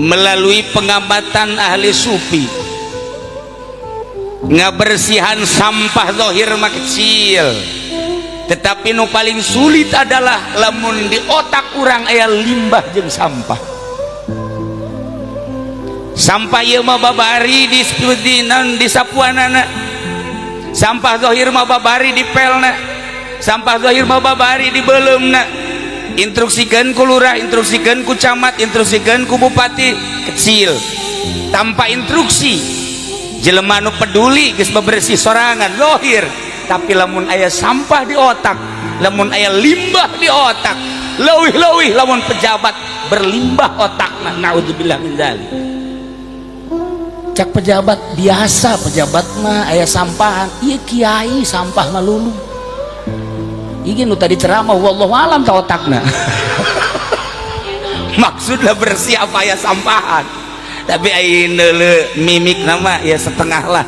melalui pengamatan ahli sufi ngabersihan sampah zahir mah kecil, tetapi nu paling sulit adalah lamun di otak urang aya limbah jeung sampah. Sampah ieu mah babari di sapuanana, sampah zahir mah babari di pelna, sampah zahir mah babari di beuleumna. Instruksikeun ku lurah, instruksikeun ku camat, instruksikeun ku bupati, kecil. Tanpa instruksi jelema nu peduli geus bebersih sorangan zahir, tapi lamun aya sampah di otak, lamun aya limbah di otak, leuwih-leuwih lamun pejabat berlimbah otakna, naudzubillah min dzalik. Cak pejabat biasa, pejabat mah aya sampahan, ieu kiai sampah mah lulu. Iki nu tadi ceramah wallahu alam ka otakna. Maksudnya bersih apa ya sampahan, tapi ayeuna mimik nama ya setengah lah.